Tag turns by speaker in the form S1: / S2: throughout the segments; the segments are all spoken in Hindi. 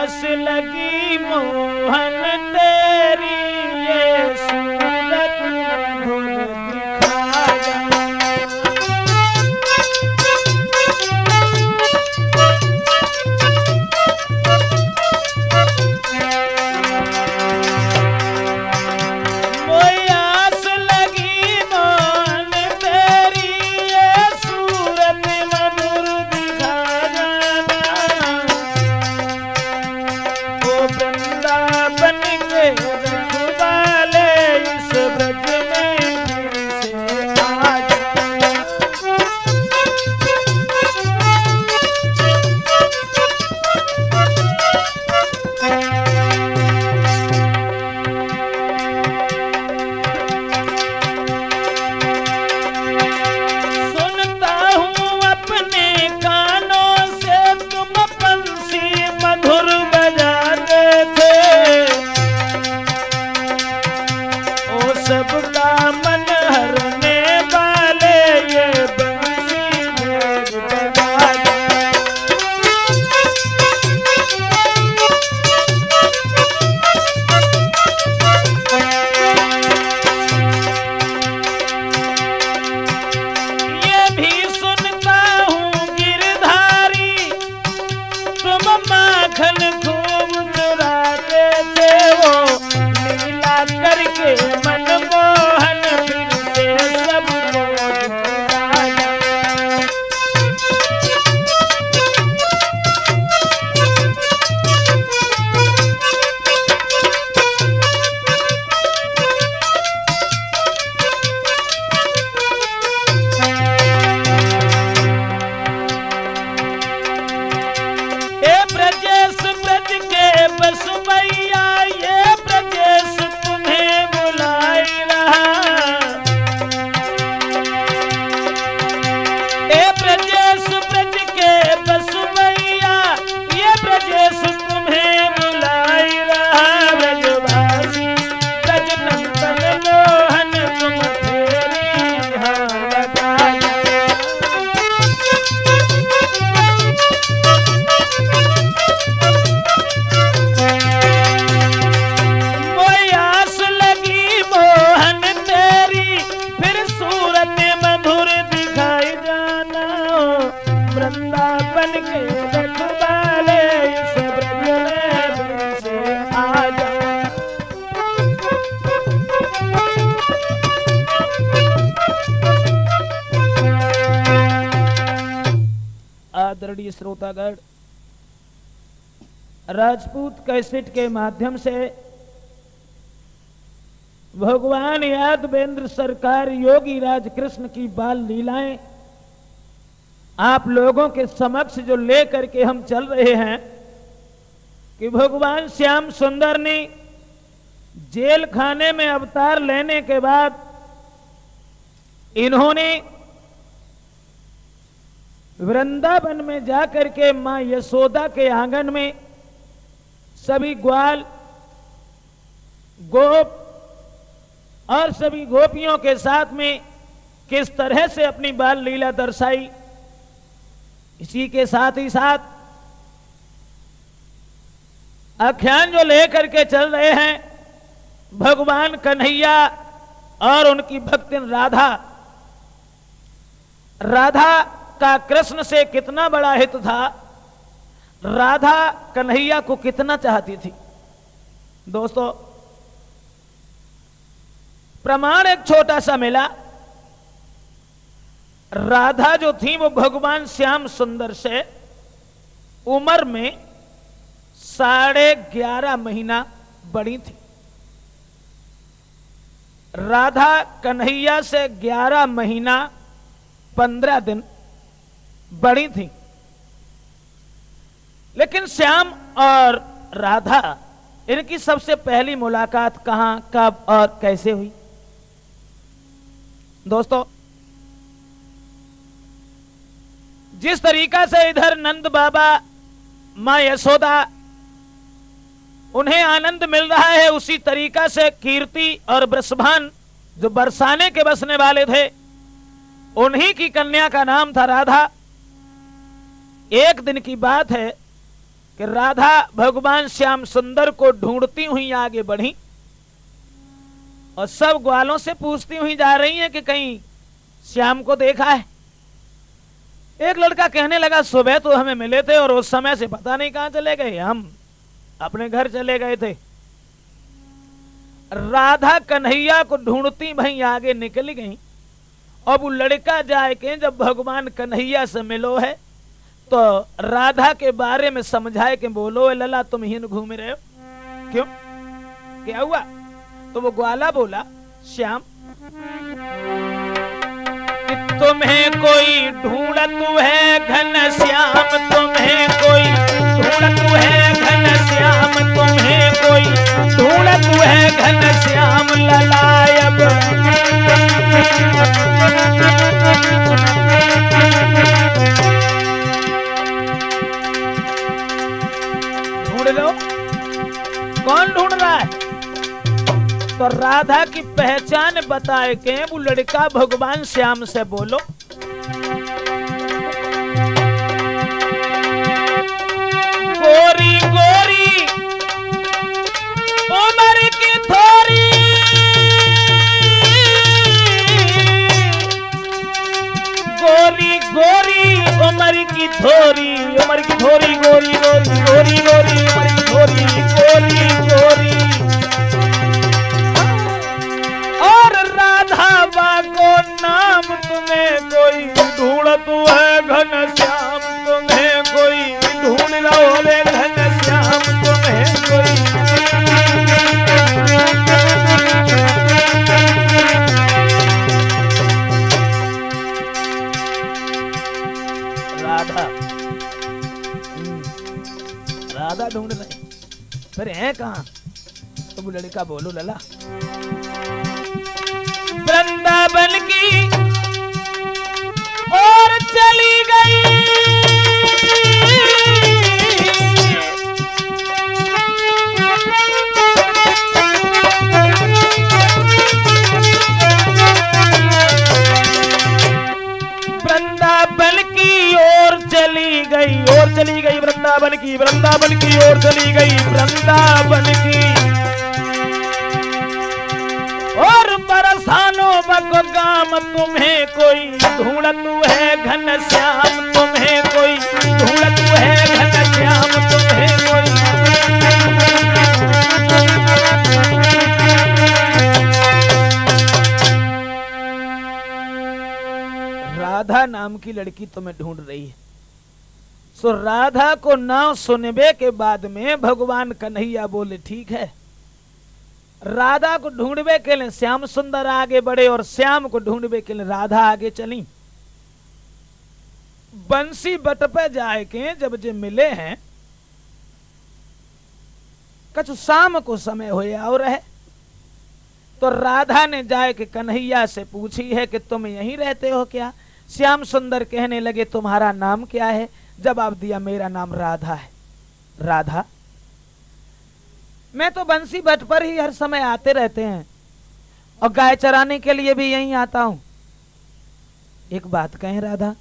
S1: आस लगी मोहन तेरी, ये सूरत मधुर दिखा जा। मोई आस लगी मोहन तेरी, ये सूरत मधुर दिखा जाना। ओ वृंदावन के रखवाले इस ब्रज में फिर से आ जा। सुनता हूँ अपने कानों से तुम बंसी मधुर बजाते थे। ओ सबका मन हरने वाले ये बंसी मेरी बजा दे। ये भी सुनता हूँ गिरधारी, तुम माखन खूब चुराते थे। वो लीला करके मनमोहन फिर से सबको दिखा जा। ए ब्रजेश ब्रज के बसवैया, ये ब्रजेश तुम्हें बुलाई रहा। ए ब्रजेश ब्रज के बसवैया, ये ब्रजेश तुम्हें बुलाई रहा। ब्रजवासी ब्रज नंदन मोहन तुम फेरी यहाँ लगा जा। मोई आस लगी मोहन तेरी, फिर सूरत मधुर दिखाई जाना। वृंदावन के रखवाले इस ब्रज में फिर से आ जा। आदरणीय श्रोतागण, राजपूत कैसेट के माध्यम से भगवान यादवेंद्र सरकार योगी राज कृष्ण की बाल लीलाएं आप लोगों के समक्ष जो ले करके हम चल रहे हैं कि भगवान श्याम सुंदर ने जेल खाने में अवतार लेने के बाद इन्होंने वृंदावन में जाकर के मां यशोदा के आंगन में सभी ग्वाल गोप और सभी गोपियों के साथ में किस तरह से अपनी बाल लीला दर्शाई। इसी के साथ ही साथ आख्यान जो लेकर के चल रहे हैं भगवान कन्हैया और उनकी भक्तिन राधा। राधा का कृष्ण से कितना बड़ा हित था, राधा कन्हैया को कितना चाहती थी। दोस्तों, प्रमाण एक छोटा सा मिला। राधा जो थी वो भगवान श्याम सुंदर से उम्र में 11.5 महीना बड़ी थी। राधा कन्हैया से 11 महीना 15 दिन बड़ी थी। लेकिन श्याम और राधा इनकी सबसे पहली मुलाकात कहां, कब और कैसे हुई? दोस्तों, जिस तरीका से इधर नंद बाबा मां यशोदा उन्हें आनंद मिल रहा है, उसी तरीका से कीर्ति और वृषभान जो बरसाने के बसने वाले थे, उन्हीं की कन्या का नाम था राधा। एक दिन की बात है, कि राधा भगवान श्याम सुंदर को ढूंढती हुई आगे बढ़ी और सब ग्वालों से पूछती हुई जा रही हैं कि कहीं श्याम को देखा है। एक लड़का कहने लगा सुबह तो हमें मिले थे और उस समय से पता नहीं कहां चले गए, हम अपने घर चले गए थे। राधा कन्हैया को ढूंढती भई आगे निकल गई। अब वो लड़का जाए के जब भगवान कन्हैया से मिलो है तो राधा के बारे में समझाए कि बोलो लला तुम ही घूम रहे हो, क्यों क्या हुआ? तो वो ग्वाला बोला श्याम कि तुम्हें कोई ढूंढत है घन श्याम, तुम्हें कोई ढूंढत है घन श्याम, तुम्हें कोई ढूंढत है घन श्याम ललायब। ढूंढ लो, कौन ढूंढ रहा है? तो राधा की पहचान बताए के वो लड़का भगवान श्याम से बोलो गोरी गोरी उम्र की थोड़ी, गोरी गोरी उम्र की थोड़ी, उम्र की थोड़ी गोरी गोरी गोरी गोरी उम्र की थोड़ी गोरी गोरी। और राधा को नाम तुम्हें कोई ढूंढत है घन श्याम, तुम्हें कोई ढूंढ रहा है घन श्याम, तुम्हें कोई। राधा राधा ढूंढ रहे, फिर है कहां? तो वो लड़का बोलो लला वृंदावन की और चली गई, वृंदावन की ओर चली गई, और चली गई वृंदावन की, वृंदावन की ओर चली गई वृंदावन की। और बरसानो बको गाम तुम्हें कोई ढूंढत है घन श्याम, तुम्हें कोई ढूंढत है घन श्याम, तुम्हें कोई। राधा नाम की लड़की तुम्हें ढूंढ रही है। सो राधा को नाम सुनबे के बाद में भगवान कन्हैया बोले ठीक है। राधा को ढूंढबे के लिए श्याम सुंदर आगे बढ़े और श्याम को ढूंढबे के लिए राधा आगे चली। बंसी बट पे जाए के जब जे मिले हैं कछु शाम को समय होए और है, तो राधा ने जाए के कन्हैया से पूछी है कि तुम यहीं रहते हो क्या? श्याम सुंदर कहने लगे तुम्हारा नाम क्या है? जवाब दिया मेरा नाम राधा है। राधा मैं तो बंसी भट्ट पर ही हर समय आते रहते हैं और गाय चराने के लिए भी यहीं आता हूं। एक बात कहें राधा,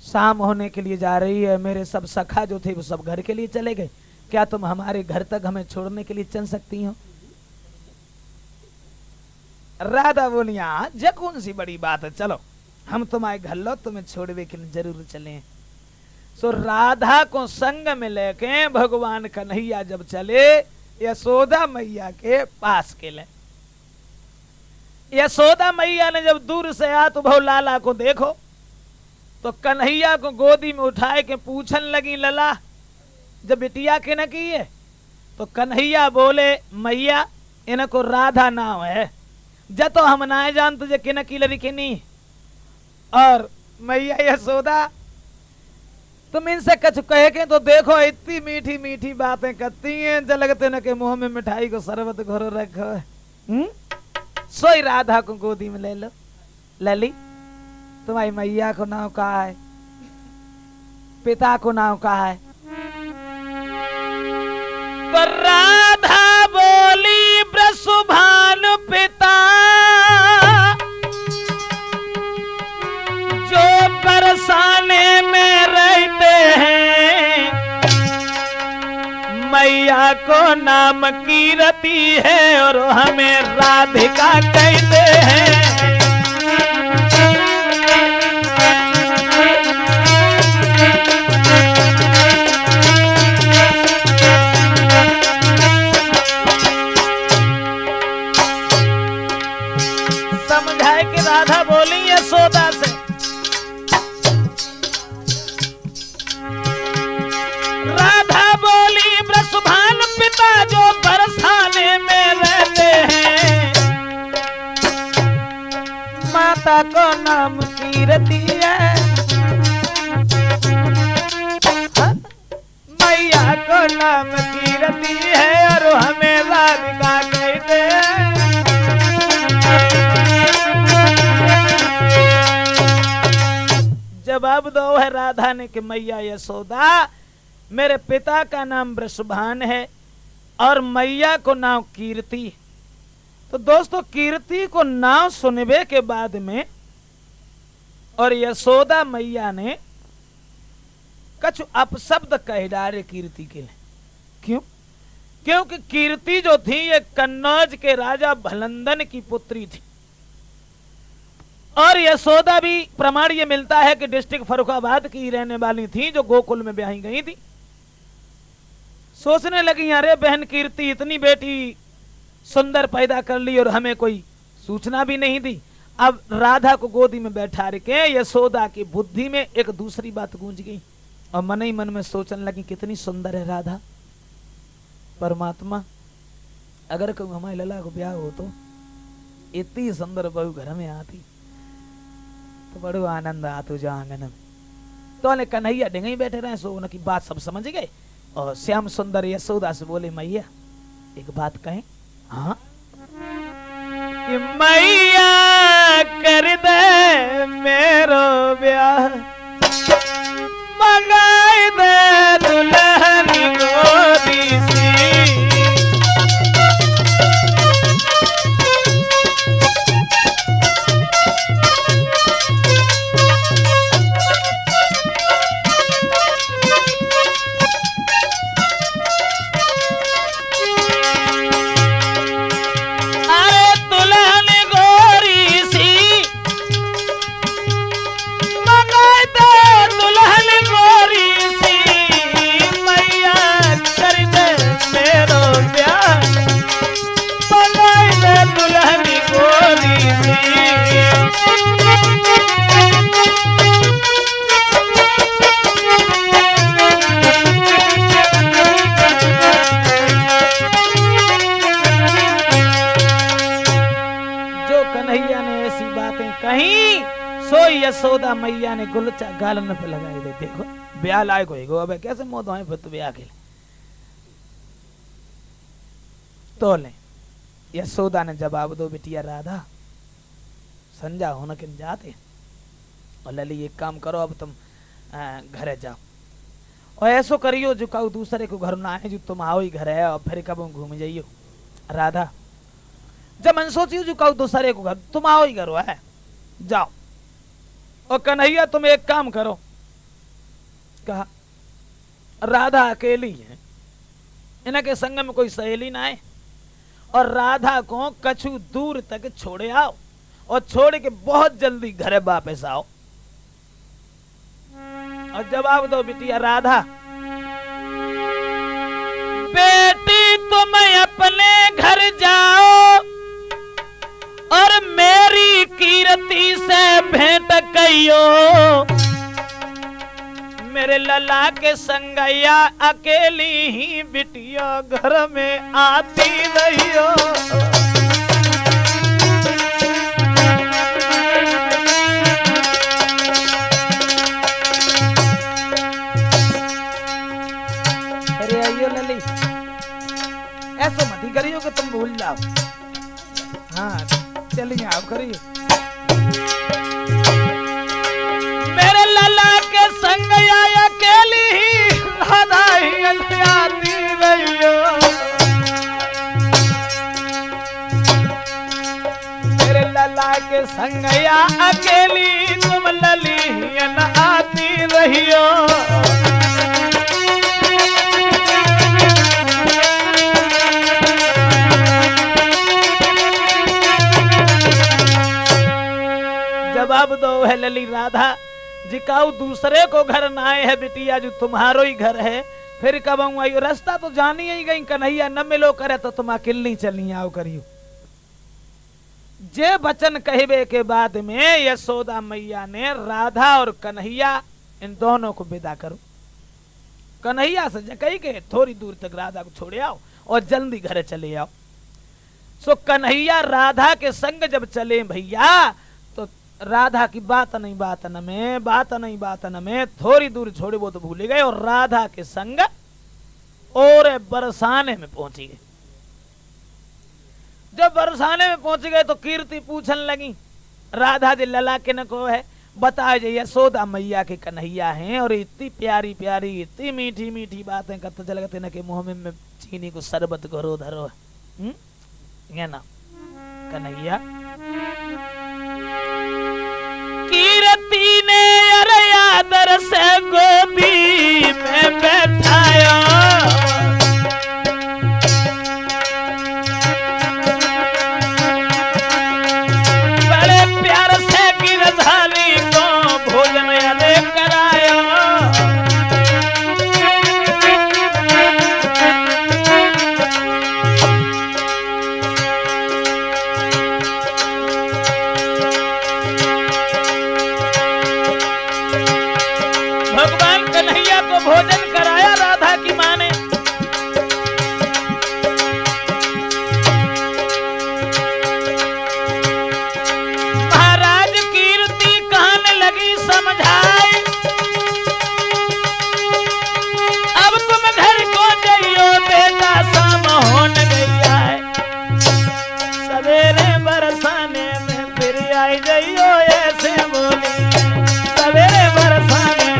S1: शाम होने के लिए जा रही है, मेरे सब सखा जो थे वो सब घर के लिए चले गए, क्या तुम हमारे घर तक हमें छोड़ने के लिए चल सकती हो? राधा बोली हाँ जे कौन सी बड़ी बात है, चलो हम तुम्हारे घर लो, तुम्हें छोड़ने के लिए जरूर चले। सो राधा को संग में लेके भगवान कन्हैया जब चले यशोदा मैया के पास के ले। यशोदा मैया ने जब दूर से आ तो भाव लाला को देखो तो कन्हैया को गोदी में उठाए के पूछन लगी लला जब बिटिया के न की है? तो कन्हैया बोले मैया इनको राधा नाम है, जतो हम ना जान तुझे किन की लड़ी की नहीं। और मैया यशोदा तुम इनसे कछ कहे के तो देखो इतनी मीठी मीठी बातें करती हैं, जलगते न के मुंह में मिठाई को शरबत घोरो रखो। सोई राधा को गोदी में ले लो। लली तुम्हारी मैया को नाम कहा है? पिता को नाम कहा है? तो राधा बोली ब्रसुभान पिता जो बरसाने में रहते हैं, मैया को नाम कीरति है और हमें राधिका कहते हैं। समझाए कि राधा बोली यशोदा से, राधा बोली वृषभान पिता जो बरसाने में रहते हैं, माता को नाम कीरति है, मैया को नाम कीरति है और हमें राधिका कहते हैं। जवाब दो है राधा ने कि मैया यशोदा, मेरे पिता का नाम वृषभान है और मैया को नाम कीर्ति। तो दोस्तों, कीर्ति को नाम सुनने के बाद में और यशोदा मैया ने कुछ अपशब्द कह डाले कीर्ति के लिए। क्यों? क्योंकि कीर्ति जो थी ये कन्नौज के राजा भलंदन की पुत्री थी और यशोदा भी प्रमाण ये मिलता है कि डिस्ट्रिक्ट फर्रुखाबाद की रहने वाली थी जो गोकुल में ब्याही गई थी। सोचने लगी, अरे बहन कीर्ति इतनी बेटी सुंदर पैदा कर ली और हमें कोई सूचना भी नहीं दी। अब राधा को गोदी में बैठा के यशोदा की बुद्धि में एक दूसरी बात गूंज गई और मन ही मन में सोचने लगी, कितनी सुंदर है राधा। परमात्मा, अगर कोई हमारे लला को ब्याह हो तो इतनी सुंदर बहू घर में आती तो बड़ो आनंद आतो जो आंगन में। तो ने कन्हैया डिंगई बैठे रहे, सो उनकी बात सब समझ गए और श्याम सुंदर यशोदा से बोले, मैया एक बात कहें? हाँ, कि मैया कर दे मेरो ब्याह, मंगाई दे दुल्हन गोदी सी। यशोदा मैया ने गुलचा गालन पे लगाई दे, देखो ब्याह लायक होएगो, अब कैसे मौत होए फिर तो ब्याह के लिए। तो ले यशोदा ने जवाब दो, बिटिया राधा संजा होना किन जाते और लली एक काम करो, अब तुम घरे जाओ और ऐसो करियो जो कहू दूसरे को घर ना आए, जो तुम आओ ही घर है और फिर कब घूम जाइयो। राधा जब मन सोचियो जो कहू दूसरे को घर, तुम आओ ही घर है, जाओ। और कन्हैया तुम एक काम करो, कहा राधा अकेली है, इनके संग में कोई सहेली ना है और राधा को कछु दूर तक छोड़े आओ और छोड़ के बहुत जल्दी घरे वापस आओ। और जवाब दो बिटिया राधा, बेटी तुम अपने घर जाओ और मेरी कीर्ति से भेंट कहियो, मेरे लला के संगैया अकेली ही बिटिया घर में आती रहियो। अरे आइयो लली, ऐसा मत ही करियो कि तुम भूल जाओ। हाँ चलिए आप करिए। मेरे लला के संग आया अकेली ही राधा ही आती रहियो, मेरे लला के संग आया अकेली तुम लली ही आती रहियो। गो है लली राधा जिकाऊ दूसरे को घर ना आए है बिटिया जो तुम्हारो ही घर है, फिर कब आऊ रास्ता तो जानी ही गई कन्हैया न मिलो करे तो तुम अकेली चली आओ करियो। जे वचन कहबे के बाद में यशोदा मैया ने राधा और कन्हैया इन दोनों को विदा करो। कन्हैया से कही के थोड़ी दूर तक राधा को छोड़े आओ और जल्दी घर चले आओ। सो कन्हैया राधा के संग जब चले भैया तो राधा की बात नहीं बात न में थोड़ी दूर छोड़े वो तो भूल गए और राधा के संग और बरसाने में पहुंची गए। जब बरसाने में पहुंच गए तो कीर्ति पूछन लगी राधा जी लला के न को है बताए जे यशोदा मैया के कन्हैया हैं और इतनी प्यारी प्यारी इतनी मीठी मीठी बातें करते चल गए न के मुंह में चीनी को शरबत घरो धरो है ना कन्हैया। कीर्ति ने अरे आदर से गोदी में बैठाया भोजन कराया राधा की मां ने। महाराज कीर्ति कहने लगी समझाए अब तुम घर को जाइयो बेटा शाम होने गया है सवेरे बरसाने में फिर आई जाइयो ऐसे बोली सवेरे बरसाने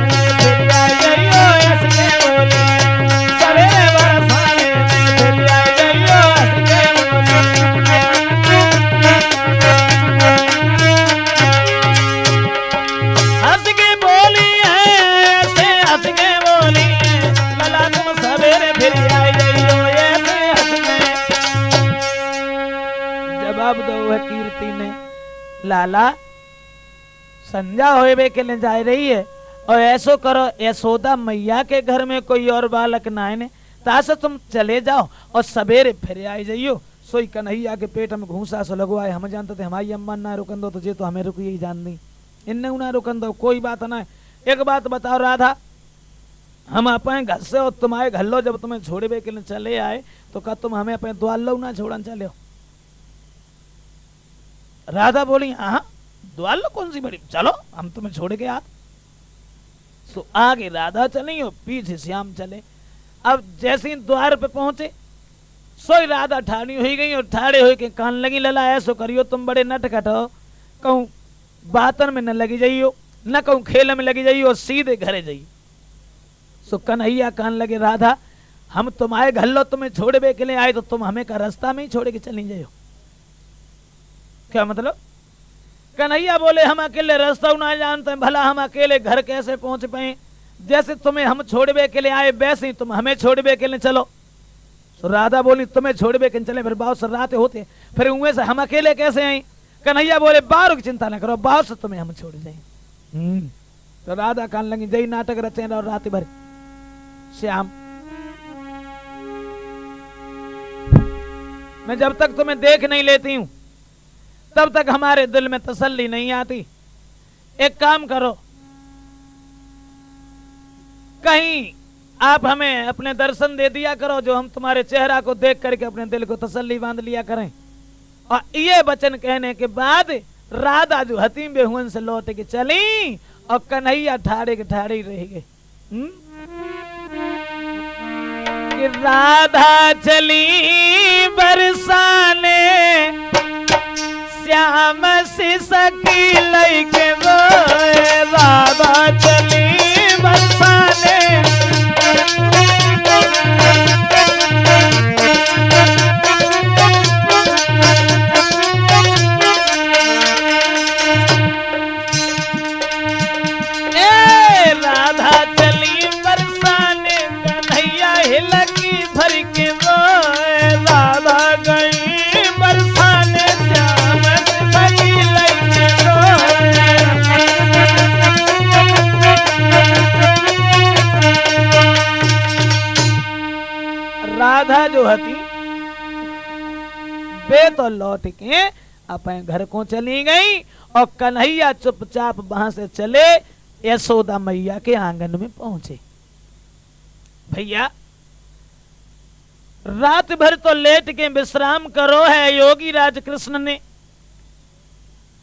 S1: कीर्ति ने लाला संजा होए के लिए जा रही है और ऐसो करो यशोदा मैया के घर में कोई और बालक ना आए तासे तुम चले जाओ और सवेरे फिर आई जाइयो। सोई कन्हैया के पेट में घूसा सो लगवाए हम जानते थे हमारी अम्मा ना रुकन दो तुझे तो हमें रुकी ही जान दी इन्ने ना रुकन दो कोई बात ना। एक बात बताओ राधा हम अपने घर से और तुम्हारे घर लो जब तुम्हें छोड़े के लिए चले आए तो क्या तुम हमें अपने द्वार लो ना छोड़न चले हो। राधा बोली हाँ द्वार लो कौन सी बड़ी चलो हम तुम्हें छोड़ के आ। तो आगे राधा चली और पीछे श्याम चले। अब जैसे ही द्वार पे पहुंचे सोई राधा ठाड़ी हुई गई और ठाड़े हुई के कान लगी लला ऐसो करियो तुम बड़े नटखट हो कहूं बातन में न लगी जाइयो न कहूं खेल में लगी जाइयो और सीधे घरे जाइयो। सो कन्हैया कान लगे राधा हम तुम्हारे घर लो तुम्हें छोड़े के लिए आए तो तुम हमें का रास्ता में ही छोड़ के चली जाइयो। क्या मतलब? कन्हैया बोले हम अकेले रास्ता ना जानते हैं भला हम अकेले घर कैसे पहुंच पाए जैसे तुम्हें हम छोड़बे के लिए आए वैसे ही तुम हमें छोड़बे के लिए चलो। तो राधा बोली तुम्हें छोड़बे के चले फिर बाहर से रात होते फिर उनमें से हम अकेले कैसे आए। कन्हैया बोले बाहर की चिंता न करो बाहर से तुम्हें हम छोड़ जाए। तो राधा कान लगी जय नाटक रचे और रात भर श्याम मैं जब तक तुम्हें देख नहीं लेती हूं तब तक हमारे दिल में तसल्ली नहीं आती। एक काम करो कहीं आप हमें अपने दर्शन दे दिया करो जो हम तुम्हारे चेहरा को देख करके अपने दिल को तसल्ली बांध लिया करें। और ये वचन कहने के बाद राधा जो हतीम बेहुन से लौट के चली और कन्हैया ठाड़े के ठाड़े ही रह गए। कि राधा चली बरसाने श्याम से सकी लैके रोए राधा चली बरसाने राधा चली बरसाने कन्हैया हिलकी भर के रोए राधा गई बरसाने श्याम से सकी लैके रोए। जो हती वे तो लौट के अपने घर को चली गई और कन्हैया चुपचाप वहां से चले यशोदा मैया के आंगन में पहुंचे। भैया रात भर तो लेट के विश्राम करो है योगी राज कृष्ण ने।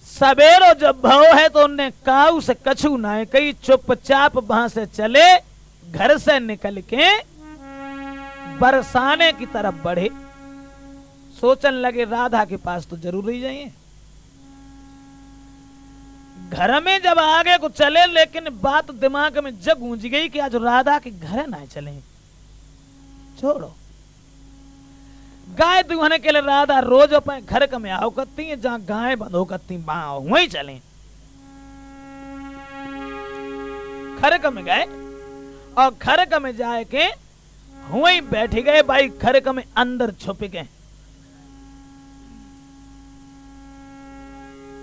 S1: सवेरो जब भव है तो उनने काऊ से कछु ना कही, चुपचाप वहां से चले, घर से निकल के बरसाने की तरफ बढ़े। सोचन लगे राधा के पास तो जरूर ही जाइए। घर में जब आगे को चले, लेकिन बात दिमाग में जग गूंज गई कि आज राधा के घर ना चले। छोड़ो, गाय दुहने के लिए राधा रोज अपने घर का में आओ करती है, जहां गाय बंधो करती बाओ वहीं चले। खरक में गए और खरक में जाए के वहीं बैठ गए। भाई खरक में अंदर छुप गए।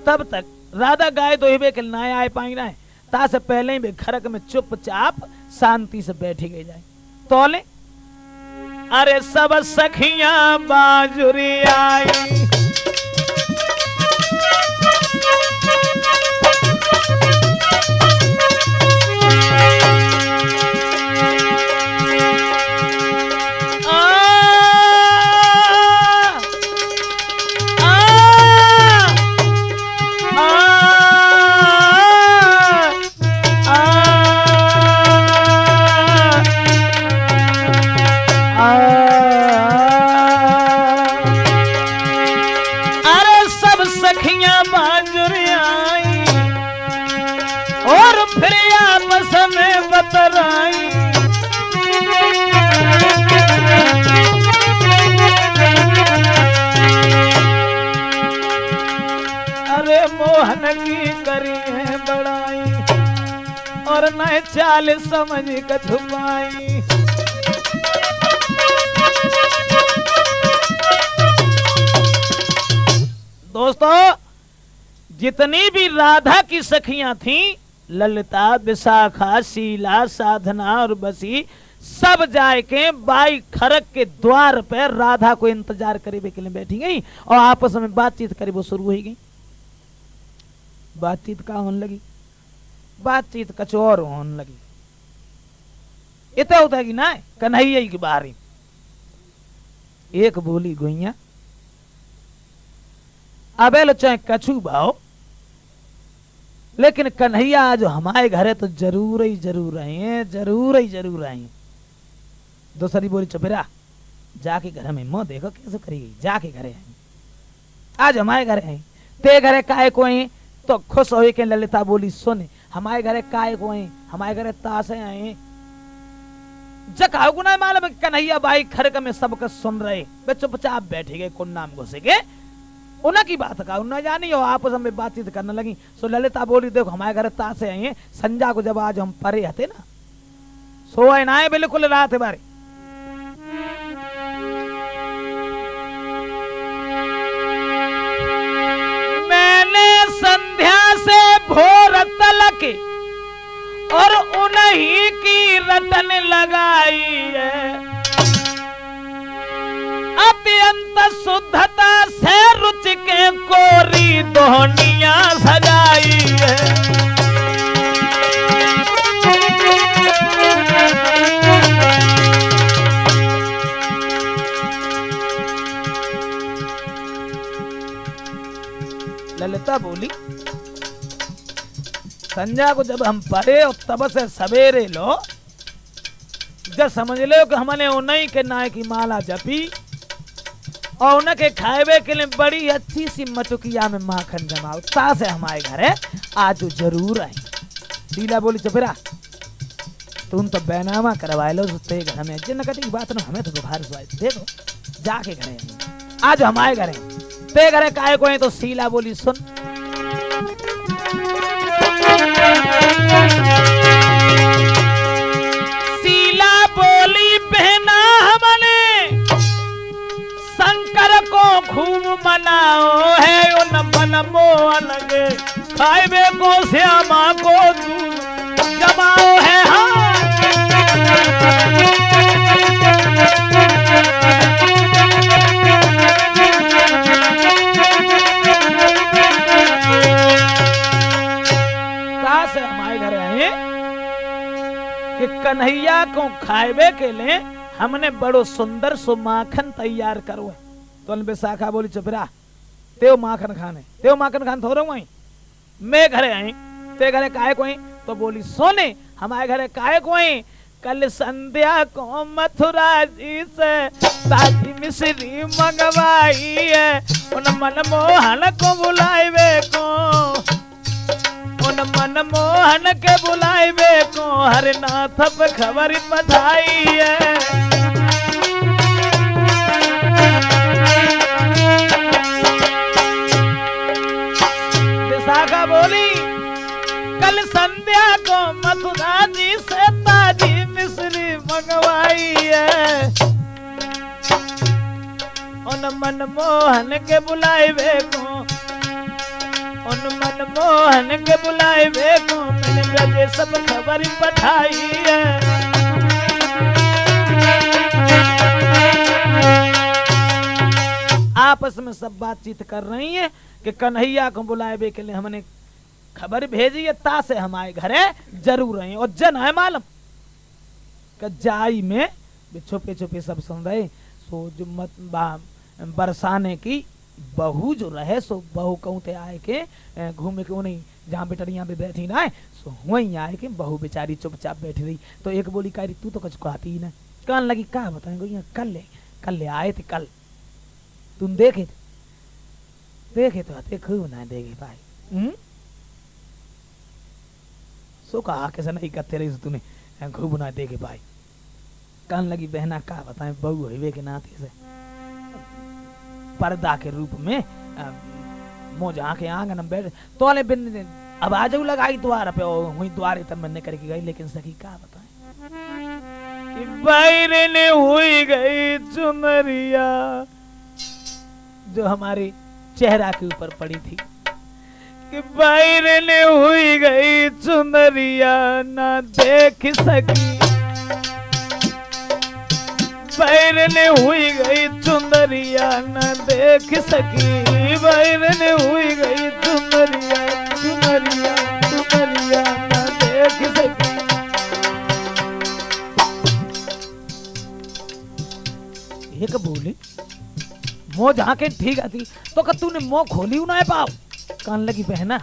S1: तब तक राधा गाय दोहिबे के ना आए पाई रहे, ता से पहले ही वे खरक में चुपचाप शांति से बैठी गई जाए। तोले अरे सब सखियां बाजुरी आई, अरे मोहन की करी है बड़ाई और न चाल समझ का छुपाई। दोस्तों, जितनी भी राधा की सखियां थीं, ललिता, विशाखा, शीला, साधना और बसी, सब जाए के बाई खरक के द्वार पर राधा को इंतजार करे के लिए बैठी गई और आपस में बातचीत करे वो शुरू हो गई। बातचीत का होने लगी, बातचीत कछ और होने लगी। इतना होता है कि ना कन्हैया की बारी एक बोली गोइया अबेल चाहे कछु भाव, लेकिन कन्हैया आज हमारे घर है तो जरूर ही जरूर आए, जरूर ही जरूर आए। दूसरी बोली चुपेरा जाके घर में मोह देखो कैसे करेगी, जाके घरे आई, आज हमारे घर है ते घरे काय को आई तो खुश हो के ललिता बोली सुन हमारे घरे काय को आई, हमारे घरे तासे आए। जकाओ गुना मालूम कन्हैया बाई खरक में सबका सुन रहे, वे चुपचाप बैठे गए, कुन नाम घुसे गए, उनकी बात का उन्हें जानी और आपस में बातचीत करने लगी। सो ललिता बोली देखो हमारे घर तासे आए, संजा को जब आज हम परे हते ना सोए ना आए बिल्कुल रात बारे। मैंने संध्या से भोर तलक और उन्हीं की रटन लगाई है, अत्यंत शुद्धता से रुचि के कोरी दोहनिया सजाई है। ललिता बोली संध्या को जब हम पढ़े और तब से सवेरे लो जब समझ लो कि हमने उन्हीं के नाय की माला जपी और उनके खाएबे के लिए बड़ी अच्छी सी मटुकिया में माखन जमाओ, ता से हमारे घर है आज जरूर आई। शीला बोली चुपेरा तुम तो बैनामा करवाए लो ते घर में जिन कटी बात ना हमें तो बुखार देखो जाके घरे आज हमारे घरे ते घरे काय को है। तो शीला बोली सुन शीला बोली बहना हमने शंकर को खूब मनाओ है, उन मन मोह लगे खाए को श्यामा को जमाओ है। हाँ कहे हैं कि कन्हैया को खाएबे के लिए हमने बड़ो सुंदर सो माखन तैयार करो है। तो विशाखा बोली चुप रहा, तेव माखन खान थोड़ा वहीं मैं घरे आई, ते घरे काहे कोई? तो बोली सोने हमारे घरे काहे कोई? कल संध्या को मथुरा जी से ताजी मिश्री मंगवाई है, उन मनमोहन को बुलावे को, उन मनमोहन के बुलावे को हरनाथ पे खबर पठाई है। विशाखा बोली कल संध्या को मथुरा जी से ताजी मिश्री मंगवाई है, उन मनमोहन के बुलावे को, उन मनमोहन के बुलावे को मैंने ब्रजे सब खबर पठाई है। आपस में सब बातचीत कर रही है कि कन्हैया को बुलावे के लिए हमने खबर भेजी है, ता से हमारे घरे जरूर रहे। और जन है मालूम जाई में छुपे छुपे सब सुन रहे। सो जो बरसाने की बहू जो रहे सो बहू कहूँ ते आए के घूमे के उन्हीं जहाँ बेटरिया पे बैठी ना है सो वहीं आए के बहू बेचारी चुपचाप बैठी रही। तो एक बोली कह रही तू तो कुछ कहती ही ना। कहने लगी क्या बताएंगे कल ले आए थे, कल तुम देखे तो आते खूब ना देखे भाई। सो कहा कैसे नहीं करते रही तूने खूब ना देखे भाई। कहने लगी बहना का बताएं बहू हईवे के नाते से पर्दा के रूप में मोज आके आंगन में बैठ तो बिन आवाज लगाई द्वार पे वही द्वार तब मन करके गई। लेकिन सखी का बताएं कि बाहर ने हुई गई चुनरिया जो हमारे चेहरा के ऊपर पड़ी थी, कि बाहर ने हुई गई चुनरिया ना देख सकी, बाहर ने हुई गई चुनरिया ना देख सकी, बाहर ने हुई गई चुनरिया चुनरिया चुनरिया ना देख सकी। एक बोली मोह झाके ठीक आती तो का तूने मोह खोली ना पाओ। कहने लगी बहना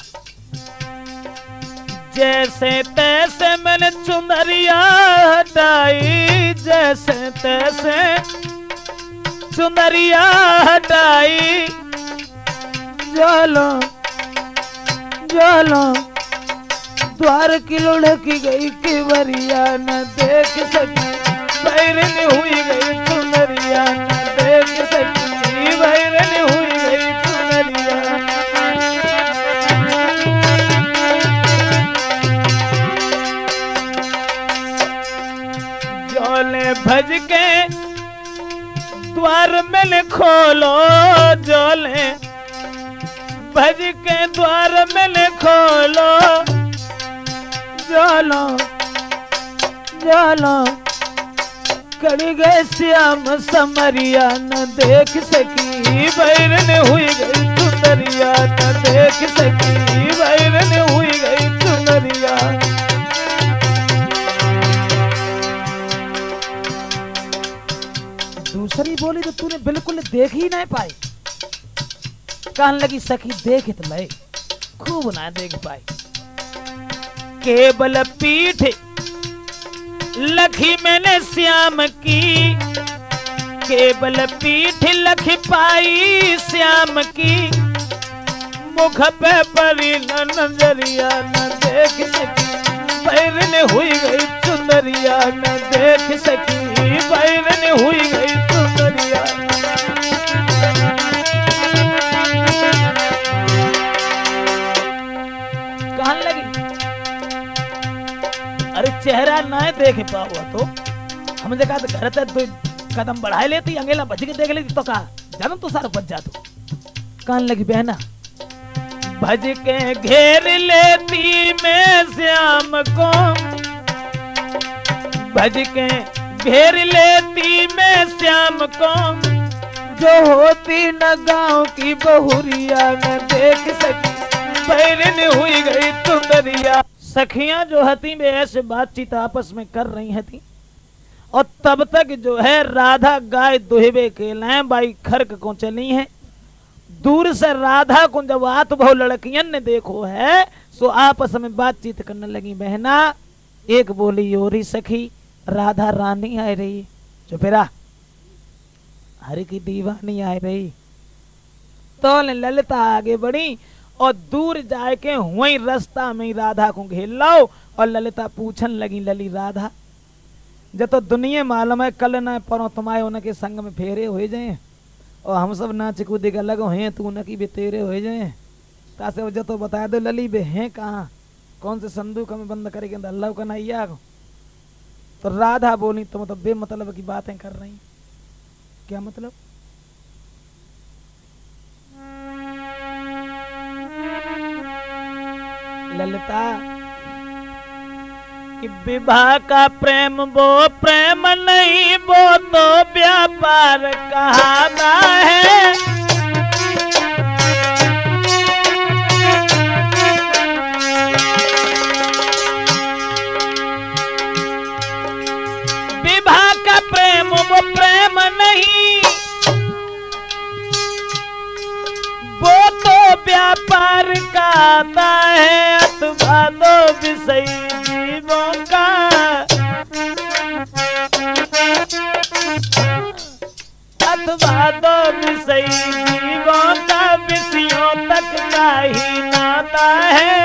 S1: जैसे तैसे मैंने चुनरिया हटाई, जैसे तैसे चुनरिया हटाई, जालो द्वार की लुढ़की गई केवरिया न देख सकी, बैरन हुई गई चुनरिया न देख सकी, बैरन हुई गई चुनरिया। जोले भज के द्वार में खोलो, जोले भज के द्वार में खोलो, जालो जालो कड़ी गए श्याम समरिया न देख सकी, बैरन हुई गई चुनरिया न देख सकी, बैरन हुई गई चुनरिया। दूसरी बोली तो तूने बिल्कुल देख ही नहीं पाई। कहने लगी सखी देख तो ले खूब ना देख पाई, केवल पीठ लखी मैंने श्याम की, केवल पीठ लखी पाई श्याम की, मुख पे परी न नजरिया न देख सकी, बैरन हुई गई चुनरिया न देख सकी, बैरन हुई गई चुनरिया। कहने लगी अरे चेहरा ना देख पाओ तो हम देखा तो घर तक दो कदम बढ़ाए लेती, अंगेला बच के देख लेती तो कहा जानम तो सारा बच जातो। कहने लगी बहना भज के घेर लेती मैं श्याम को, भज के घेर लेती मैं श्याम को, जो होती न गांव की बहुरिया न देख सकी, बैरन हुई गई चुनरिया। सखियां जो हती वे ऐसे बातचीत आपस में कर रही हती और तब तक जो है राधा गाय दुहबे के लाए बाई खर्क को चली है। दूर से राधा को जब आत बहु लड़कियन ने देखो है सो आपस में बातचीत करने लगी। बहना एक बोली ओरी सखी राधा रानी आ रही, चुपेरा हरि की दीवानी आ रही। तो ललिता आगे बढ़ी और दूर जाके वही रास्ता में राधा को घेर लो और ललिता पूछन लगी लली राधा जब तो दुनिया मालूम है कल न परो तुम्हारे उनके संग में फेरे हो जाए और हम सब नाच कूदे के अलग हैं तू उनकी भी तेरे हो जाए तासे वजह तो बता दो लली बे हैं कहाँ कौन से संदूक में बंद करेंगे अल्लाह का नैया को। तो राधा बोली तुम तो बेमतलब की बातें कर रही, क्या मतलब? ललिता कि विवाह का प्रेम वो प्रेम नहीं वो तो व्यापार कहना है। विवाह का प्रेम वो प्रेम नहीं वो तो व्यापार कहता है अथवा दो विषय जीवों का। अथवा दो विषय जीवों का विषयों तक का ही नाता है।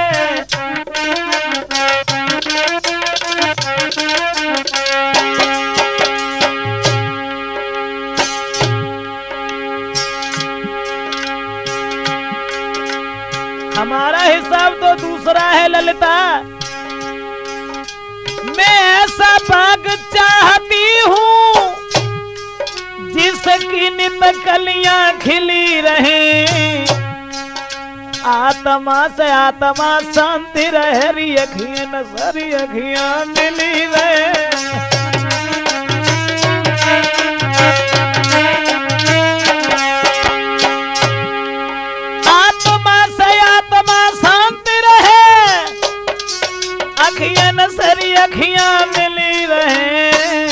S1: हमारा हिसाब तो दूसरा है ललिता। मैं ऐसा भाग चाहती हूँ जिसकी नित कलियां खिली रहे, आत्मा से आत्मा शांति रहे, री अखियां नजरी अखियां मिली रहे। नसरी अखियां मिली रहे,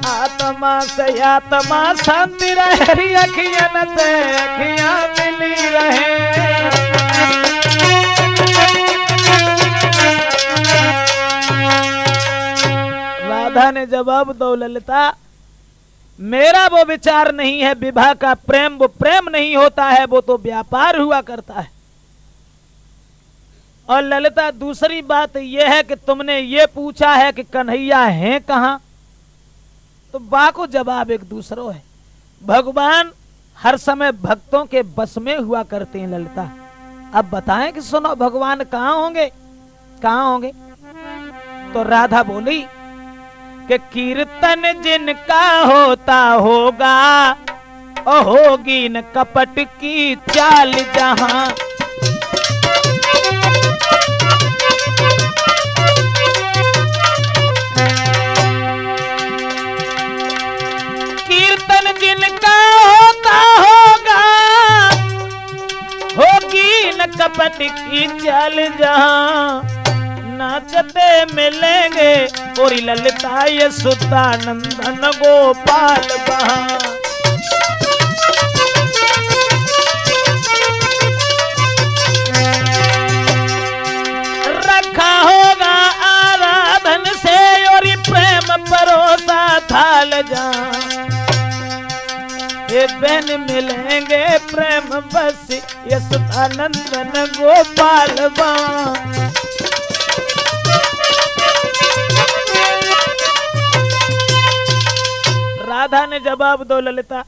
S1: आत्मा से आत्मा शांति रहे, अखियां से अखियां मिली रहे। राधा ने जवाब दो ललिता मेरा वो विचार नहीं है, विवाह का प्रेम वो प्रेम नहीं होता है, वो तो व्यापार हुआ करता है। और ललिता दूसरी बात यह है कि तुमने ये पूछा है कि कन्हैया है कहां, तो बाको जवाब एक दूसरो है। भगवान हर समय भक्तों के बस में हुआ करते हैं ललिता। अब बताएं कि सुनो भगवान कहां होंगे, कहां होंगे? तो राधा बोली कि कीर्तन जिनका होता होगा और होगी न कपट की चाल जहां। कीर्तन जिनका होता होगा होगी न कपट की चाल जहां। नाचते मिलेंगे और ललिता यशोदा नंदन गोपाल वहां। रखा होगा आराधन से और प्रेम परोसा थाल जहां। ये बहन मिलेंगे प्रेम बस यशोदा नंदन गोपाल वहां। राधा ने जवाब दो ललिता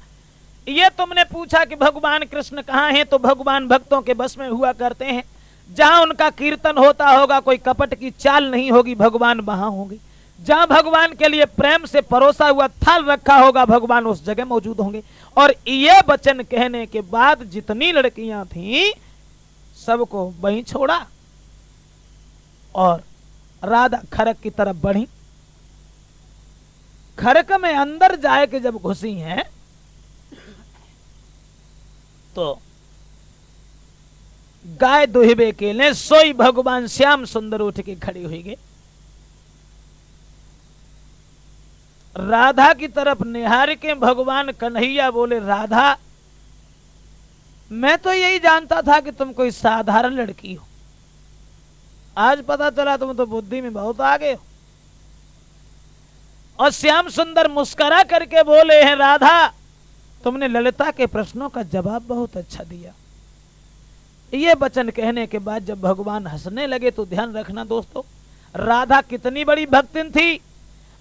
S1: ये तुमने पूछा कि भगवान कृष्ण कहाँ हैं, तो भगवान भक्तों के बस में हुआ करते हैं। जहां उनका कीर्तन होता होगा कोई कपट की चाल नहीं होगी, भगवान वहां होंगे। जहां भगवान के लिए प्रेम से परोसा हुआ थाल रखा होगा भगवान उस जगह मौजूद होंगे। और ये वचन कहने के बाद जितनी लड़कियां थीं सबको वहीं छोड़ा और राधा खरक की तरफ बढ़ी। खरक में अंदर जाए के जब घुसी हैं तो गाय दुहिबे के लिए सोई भगवान श्याम सुंदर उठ के खड़ी हुई गए। राधा की तरफ निहार के भगवान कन्हैया बोले, राधा मैं तो यही जानता था कि तुम कोई साधारण लड़की हो, आज पता चला तुम तो बुद्धि में बहुत आगे हो। और श्याम सुंदर मुस्कुरा करके बोले हैं, राधा तुमने ललिता के प्रश्नों का जवाब बहुत अच्छा दिया। ये वचन कहने के बाद जब भगवान हंसने लगे तो ध्यान रखना दोस्तों, राधा कितनी बड़ी भक्तिन थी।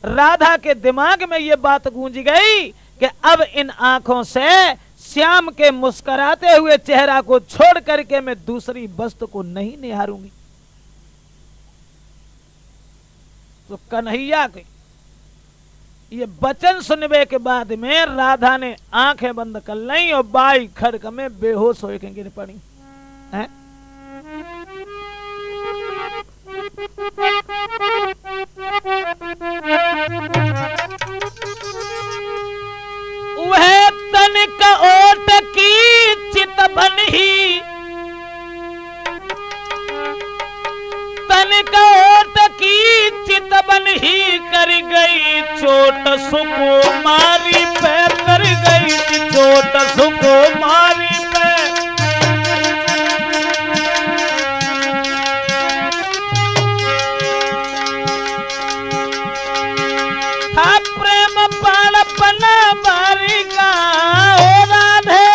S1: राधा के दिमाग में ये बात गूंज गई कि अब इन आंखों से श्याम के मुस्कुराते हुए चेहरा को छोड़ करके मैं दूसरी वस्तु को नहीं निहारूंगी। तो कन्हैया के ये वचन सुनने के बाद में राधा ने आंखें बंद कर ली और बाई खड़क में बेहोश होकर गिर पड़ी है। वह तनिक ओट की चितवन ही, तनिक ओट की चितवन ही कर गई चोट सुकुमारी पे, कर गई चोट सुकुमारी पे। था प्रेम बालपन बारिका ओ राधे,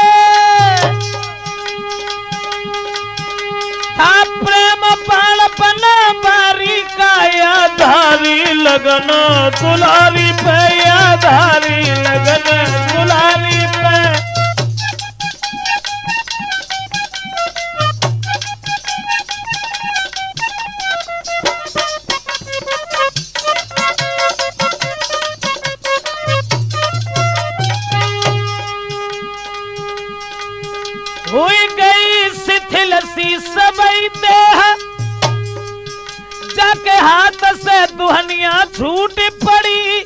S1: था प्रेम बालपन बारिका या धारी लगन दुलारी पे, या धारी लगन दुलारी पे। हुई गई शिथिल सी सबई देह, जाके हाथ से दुहनिया छूट पड़ी।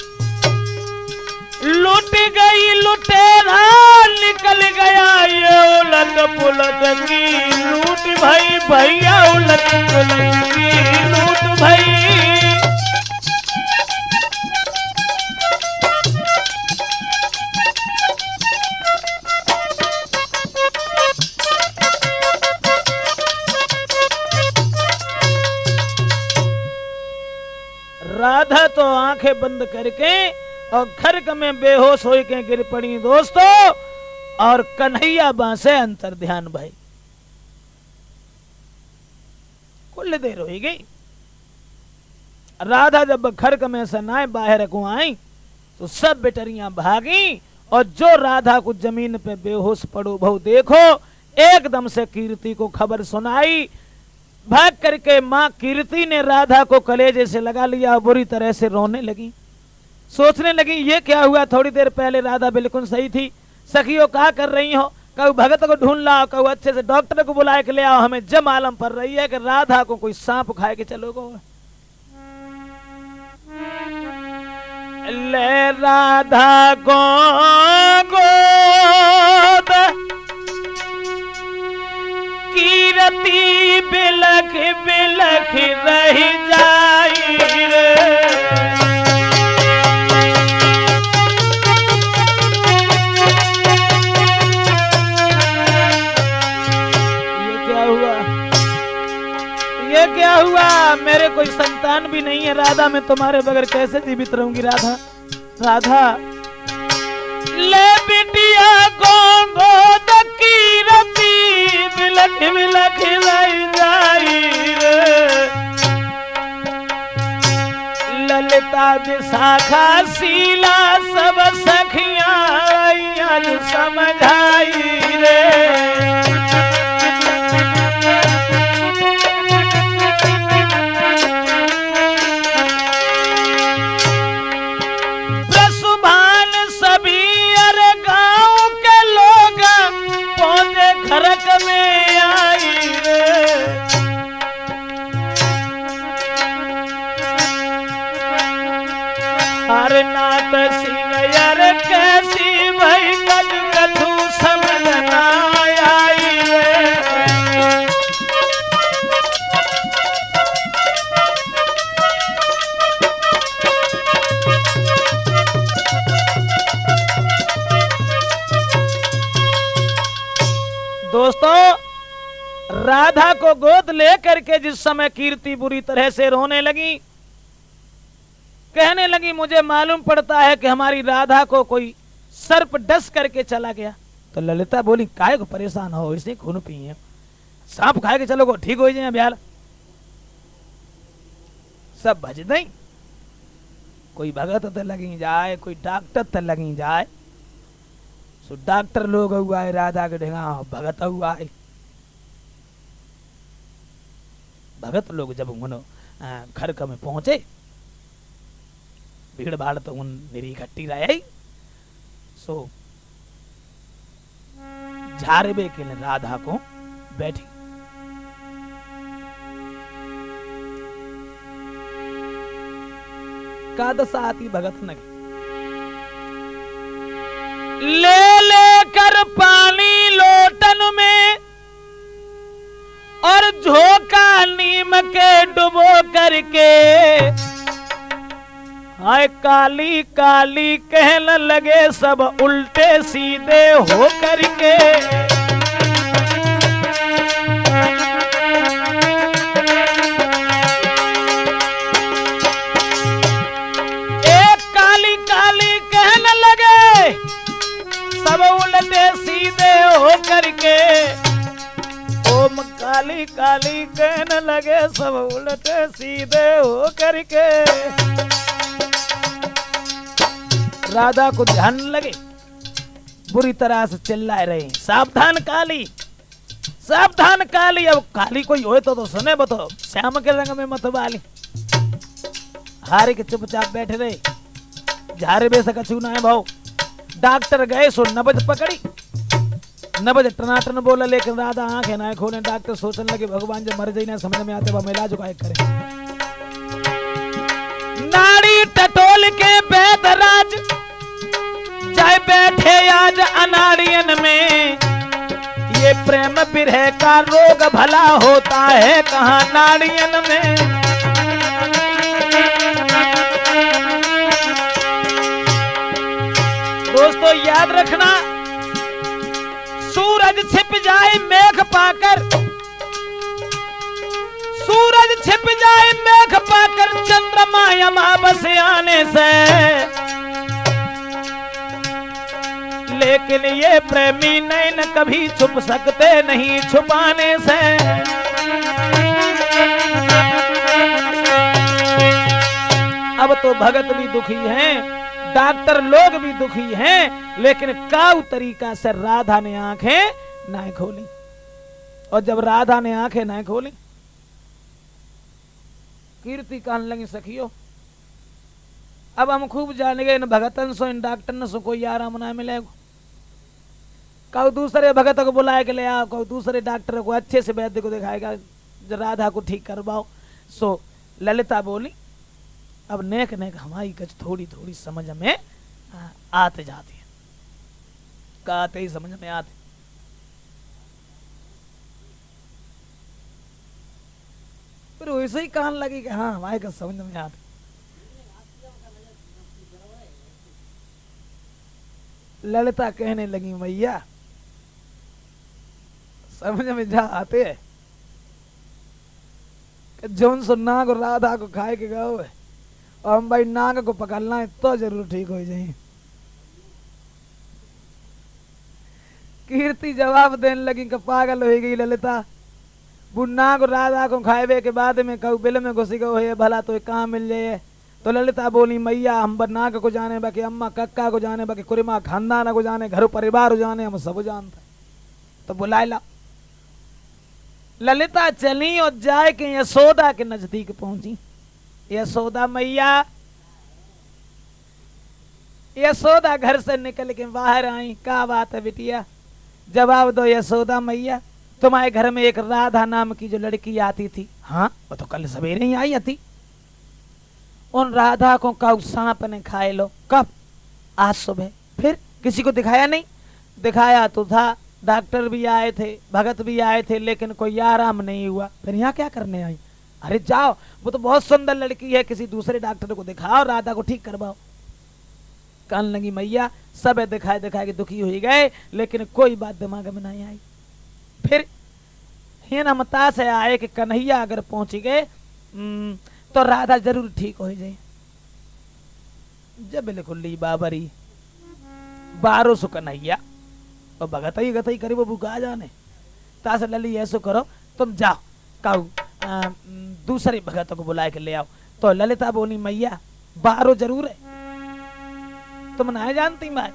S1: लूट गई लुटेरा निकल गया ये उलट पुलट की लूट भाई, भैया उलट पुलट की लूट भाई। राधा तो आंखें बंद करके और खरक में बेहोश हो के गिर पड़ी दोस्तों, और कन्हैया बांसे अंतर ध्यान भाई। कुल देर हो गई। राधा जब खरक में से नाय बाहर को आई तो सब बेटरियां भागी, और जो राधा को जमीन पे बेहोश पड़ो बहु देखो, एकदम से कीर्ति को खबर सुनाई। भाग करके माँ कीर्ति ने राधा को कलेजे से लगा लिया, बुरी तरह से रोने लगी। सोचने लगी ये क्या हुआ, थोड़ी देर पहले राधा बिल्कुल सही थी। सखियों क्या कर रही हो, कहू भगत को ढूंढ लाओ, कहू अच्छे से डॉक्टर को बुला के ले आओ, हमें जब मालूम पड़ रही है कि राधा को कोई सांप खाए के चलोगे। ले राधा को गोद कीरती बिलख बिलख रही जाई रे। ये क्या हुआ, मेरे कोई संतान भी नहीं है राधा, मैं तुम्हारे बगैर कैसे जीवित रहूंगी राधा। राधा ले बिटिया गोद कीरती बिलख बिलख रही जाई रे। ललिता विशाखा शीला सब सखियां आज समझाई रे। खरक में आई रे। हर नाथ सिंह यार कैसी भाई कद कथू समझ ना आई रे। राधा को गोद लेकर के जिस समय कीर्ति बुरी तरह से रोने लगी, कहने लगी मुझे मालूम पड़ता है कि हमारी राधा को कोई सर्प डस करके चला गया। तो ललिता बोली काहे को परेशान हो, इसे खून पिए, सांप खाए के चलो ठीक हो जाए ब्याल। सब भज नहीं, कोई भगत ते लगी जाए, कोई डॉक्टर ते लगी जाए। सो डॉक्टर लोग हुआ है राधा के ढेगा भगत हुआ है। भगत लोग जब उन घर में पहुंचे, भीड़ भाड़ तो उन निरी इकट्ठी रहे। सो झारबे के लिए राधा को बैठी। का दशा आती भगत नगी, ले लेकर पानी लोटन में और झोंका नीम के डुबो करके, हाय काली काली कहने लगे सब उल्टे सीधे हो करके। एक काली काली कहने लगे सब उल्टे सीधे हो करके। ओम काली काली कहने लगे सब उल्टे सीधे हो करके। राधा को ध्यान लगे, बुरी तरह से चिल्लाए रहे सावधान काली, सावधान काली। अब काली कोई होए तो सुने बतो, श्याम के रंग में मत वाली। हारे के चुपचाप बैठे रहे, झारे बे से कछु ना है भाव। डॉक्टर गए सो नबज पकड़ी, नबज टनाटन बोला, लेकिन राधा आंखें ना खोले। डॉक्टर सोचने लगे भगवान जब मर जाए ना समझ में आते हम इलाज का करे। नाड़ी टटोल के बैदराज चाहे बैठे आज अनाड़ियन में, ये प्रेम विरह का रोग भला होता है कहाँ नाड़ियन में। दोस्तों याद रखना, सूरज छिप जाए मेघ पाकर, सूरज छिप जाए मेघ पाकर, चंद्रमा अमावस आने से, लेकिन ये प्रेमी नैन कभी छुप सकते नहीं छुपाने से। अब तो भगत भी दुखी हैं, डॉक्टर लोग भी दुखी हैं, लेकिन काउ तरीका से राधा ने आंखें ना खोली। और जब राधा ने आंखें ना खोली, कीर्ति कहने लगी सखियो अब हम खूब जान गए, इन भगतन सो इन डॉक्टर सो कोई आराम ना मिलेगा। कहो दूसरे भगत को बुलाए के ले आओ, कहो दूसरे डॉक्टर को अच्छे से वैद्य को दिखाएगा, राधा को ठीक करवाओ। सो ललिता बोली अब नेक नेक हमारी कुछ थोड़ी थोड़ी समझ में आते जाती है, कहते ही समझ में आते। फिर वैसे ही कहने लगी कि हाँ हमारे का समझ में आते। ललिता कहने लगी मैया समझ में जा आते है जौन सो नाग राधा को खाए के गए और हम भाई नाग को पकड़ना है तो जरूर ठीक हो जाए। कीर्ति जवाब देने लगी कि पागल हो गई ललिता, वो नाग राधा को खाए के बाद में कहू बिल में घुसी गो है भला तो कहाँ मिल जाए। तो ललिता बोली मैया हम नाग को जाने बाकी अम्मा कक्का को जाने बाकी कुरिमा खानदान को जाने घर परिवार जाने हम सब जानते। तो बुलाए ला। ललिता चली और जाए के यशोदा के नजदीक पहुंची। यशोदा मैया, यशोदा घर से निकल के बाहर आई। क्या बात है बिटिया, जवाब दो यशोदा मैया। तुम्हारे घर में एक राधा नाम की जो लड़की आती थी, हाँ वो तो कल सवेरे ही आई थी। उन राधा को कब सांप ने खाए लो? कब? आज सुबह। फिर किसी को दिखाया नहीं? दिखाया तो था, डॉक्टर भी आए थे, भगत भी आए थे, लेकिन कोई आराम नहीं हुआ। फिर यहाँ क्या करने आई? अरे जाओ, वो तो बहुत सुंदर लड़की है, किसी दूसरे डॉक्टर को दिखाओ, राधा को ठीक करवाओ। कहने लगी मैया सब दिखाए दिखाए के दुखी हो गए, लेकिन कोई बात दिमाग में नहीं आई। फिर ये नमता से आए कि कन्हैया अगर पहुंच गए तो राधा जरूर ठीक हो जाए। जब बिल्कुल ली बाबरी 1200 कन्हैया और भगतई गतई करी वो बुका जाने तास लली ऐसो करो तुम जाओ काऊ दूसरे भगतों को बुला के ले आओ। तो ललिता बोली मैया 12 जरूर है, तुम नहीं जानती मैं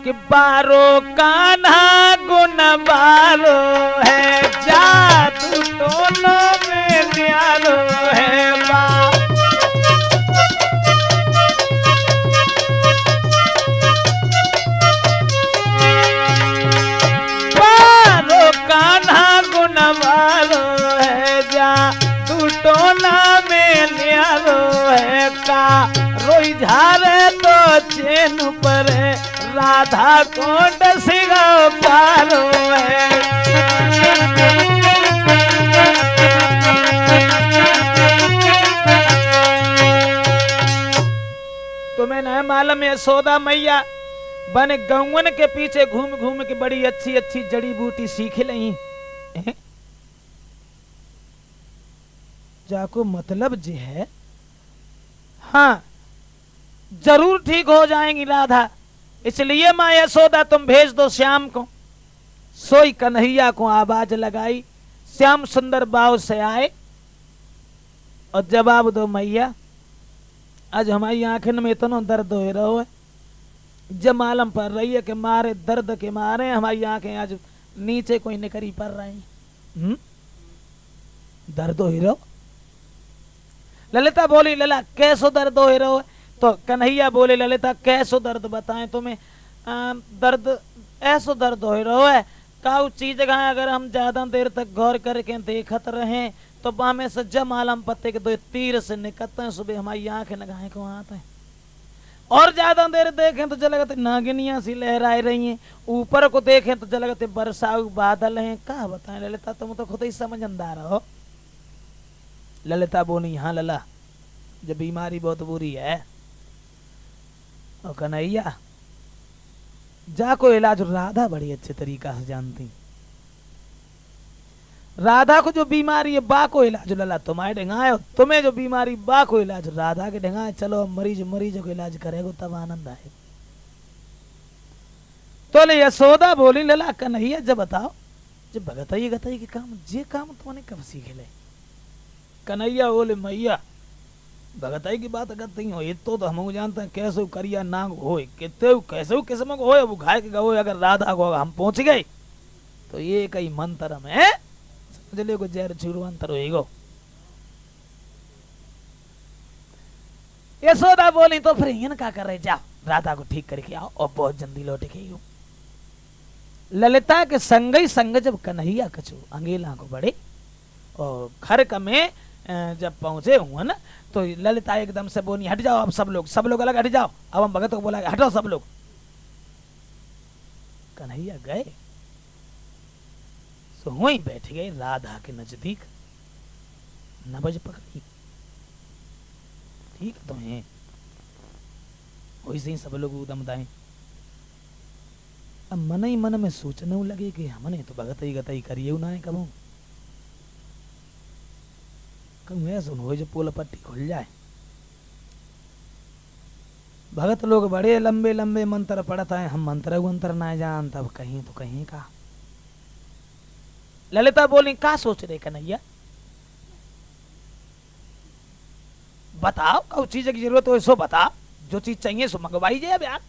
S1: कि 12 कान्हा गुण 12 है, जादू दोनों में न्यारो है। 12 कान्हा गुण 12 है, जादू टोना में न्यारो है। का रोई झारे तो चैन पर राधा कोंड सिगा पारो है। तुम्हें न मालूम यशोदा मैया बने गौवन के पीछे घूम घूम के बड़ी अच्छी अच्छी जड़ी बूटी सीख लई। जाको मतलब जे है हाँ जरूर ठीक हो जाएंगी राधा, इसलिए माँ यशोदा तुम भेज दो श्याम को। सोई कन्हैया को आवाज लगाई, श्याम सुंदर बाव से आए और जवाब दो मैया आज हमारी आंखें में इतना दर्द हो रहा है, जब मालूम पड़ रही है कि मारे दर्द के मारे हमारी आंखें आज नीचे कोई निकरी पड़ रही। दर्द हो रहा। ललिता बोली लला कैसो दर्द हो रहा है? तो कन्हैया बोले ललिता कैसो दर्द बताएं तुम्हें? दर्द ऐसो दर्द हो रहा है काउ चीज अगर हम ज्यादा देर तक गौर करके देखत रहे तो बामे से जब मालूम पत्ते के 2 तीर से निकलते हैं, सुबह हमारी आंखें लगाए को आते हैं। और ज्यादा देर देखें तो जलगते नागिनियां सी लहराए रही हैं, ऊपर को देखें तो जलगते बरसाऊ बादल हैं। क्या बताएं ललिता, तुम तो खुद ही समझदार हो। ललिता बोली हाँ लला जब बीमारी बहुत बुरी है। और कन्हैया जाको इलाज राधा बड़ी अच्छे तरीका से जानती। राधा को जो बीमारी है बा को इलाज लला तुम्हारे ढंगाए, तुम्हें जो बीमारी बा को इलाज राधा के ढंगाए। चलो मरीज मरीजों को इलाज करेगो तब आनंद आए। तो ले यशोदा बोली लला कन्हैया जब बताओ जब भगतई गतई के काम जे काम तुमने कब सीखे ले? कन्हैया बोले मैया भगतई की बात करती हो ये तो हम जानते हैं कैसे करिया नाग हो कितने कैसे किस्म को हो वो घाय के गो अगर राधा को हम पहुंच गए तो ये कई मंत्र में समझ ले को जहर छुरू अंतर होएगो। यशोदा बोली तो फिर इन का कर रहे जाओ राधा को ठीक करके आओ और बहुत जल्दी लौट के आओ। ललिता के संग ही संग जब कन्हैया कछु अंगेला को बढ़े और खरक में जब पहुंचे हुए ना तो ललिता एकदम से बोली हट जाओ अब सब लोग अलग हट जाओ। अब हम भगत को बोला हटो सब लोग। कन्हैया गए तो वहीं बैठ गए राधा के नजदीक। नबज पकड़ी ठीक तो है वैसे ही सब लोग उदम दाएं। अब मन ही मन में सोचने लगे कि हमने तो भगत ही गतई करिए ना कबू सुन हो जो पोल पट्टी खुल जाए। भगत लोग बड़े लंबे लंबे मंत्र पढ़ता है, हम मंत्र वंत्र ना जान तब कहीं तो कहीं का। ललिता बोली का सोच रहे कन्हैया बताओ कौ चीज की जरूरत हो सो बता, जो चीज चाहिए सो मंगवाई जाए। अब यार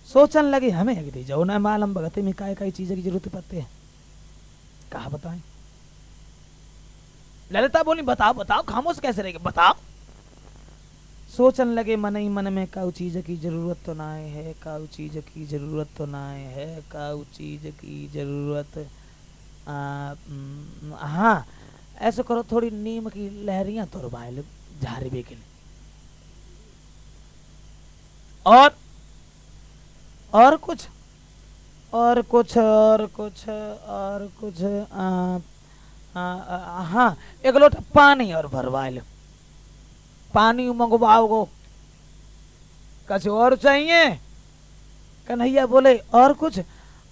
S1: सोचन लगे हमें अगर जाओ ना मालूम भगत में काय चीज की जरूरत पड़ती है कहा बताएं। ललिता बोली बताओ बताओ खामोश कैसे रहेगा बताओ। सोचन लगे मन ही मन में काउ चीज की जरूरत तो ना है, काउ चीज की जरूरत तो ना है, काउ चीज की जरूरत हाँ ऐसे करो थोड़ी नीम की लहरियां तो रुबाइल झारे बे के लिए और कुछ और कुछ और कुछ और कुछ हाँ एक लोटा पानी और भरवा लो। पानी मंगवाओ कुछ और चाहिए? कन्हैया बोले और कुछ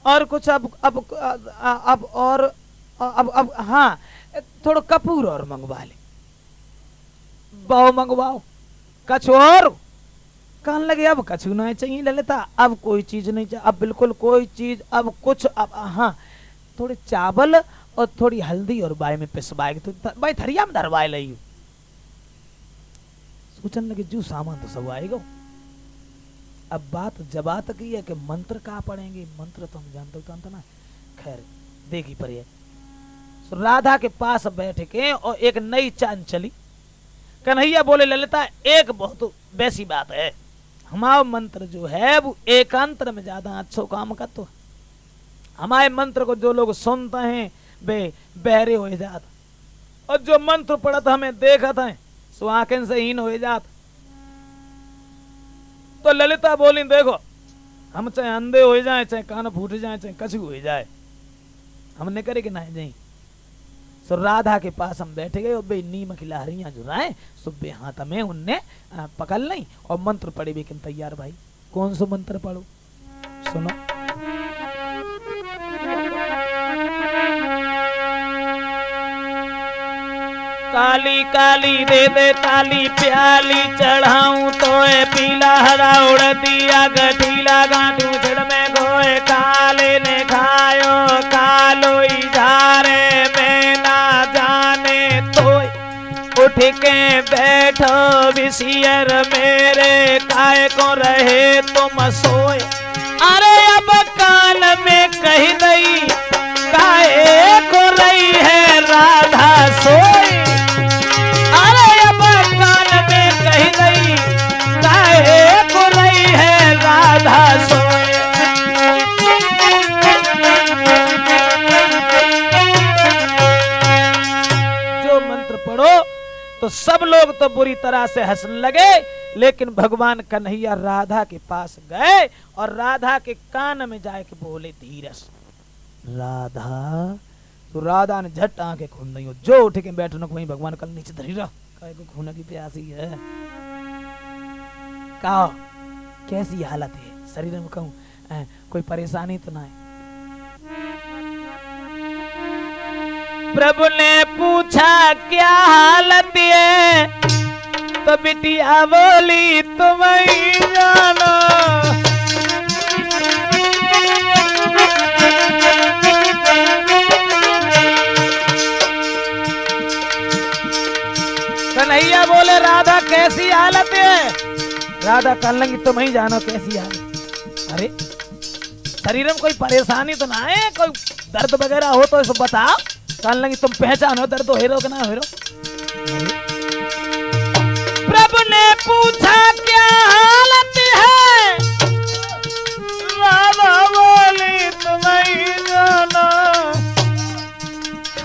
S1: और कुछ अब और अब हाँ थोड़ा कपूर और मंगवा ले, बहु मंगवाओ, कछु और। कहने लगे अब कछु नहीं चाहिए ललिता, अब कोई चीज नहीं चाहिए, अब बिल्कुल कोई चीज, अब कुछ, अब हाँ थोड़े चावल और थोड़ी हल्दी और बाय में पिसवाएगी तो भाई थरिया में धरवाए लई। सोचने लगे जो सामान तो सब आएगा। अब बात जबात की है कि मंत्र कहाँ पढ़ेंगे, मंत्र तो हम जानते ना, खैर देखी पर है। राधा के पास बैठ के और एक नई चांद चली। कन्हैया बोले ललिता एक बहुत वैसी बात है, हमारा मंत्र जो है वो एकांतर में ज्यादा अच्छा काम का, तो हमारे मंत्र को जो लोग सुनते हैं वे बहरे हो जाते, और जो मंत्र पढ़त हमें देखत हैं सो आंखें से हीन हो जात। तो ललिता बोली देखो हम चाहे अंधे हो जाए, चाहे कान फूट जाए, चाहे कछु हो जाए, हमने करे कि नहीं जाए। सो राधा के पास हम बैठ गए और बे नीम की लहरियां जो राय सुबह हाथ में उनने पकड़ ली और मंत्र पढ़े लेकिन तैयार। भाई कौन सा मंत्र पढ़ो सुनो। काली काली दे दे काली प्याली चढ़ाऊं तो पीला हरा उड़ दिया गठीला गांठू छिड़ में गोए काले ने खायो कालो इजारे में ना जाने तो उठ के बैठो विसियर मेरे काय को रहे तुम सोए। अरे अब कान में कही दई काहे को रही है राधा सोए। तो सब लोग तो बुरी तरह से हंसने लगे, लेकिन भगवान कन्हैया राधा के पास गए और राधा के कान में जाके बोले धीरज राधा। तो राधा ने झट आंखें खोल दी, जो उठ के बैठने को वहीं भगवान कल नीचे धरी रहा, काहे को खून की प्यासी है। कहा कैसी हालत है शरीर में, कहूं कोई परेशानी तो ना है। प्रभु ने पूछा क्या हालत है, तो बिटिया बोली तुम ही जानो। कन्हैया बोले राधा कैसी हालत है। राधा कहने लगी तुम ही जानो कैसी हालत। अरे शरीर में कोई परेशानी तो ना है, कोई दर्द वगैरह हो तो इसको बताओ। कहने लगी तुम पहचानो दर्द हो हेरो कि ना हेरो। प्रभु ने पूछा क्या हालत है, राधा बोली तुम ही जानो।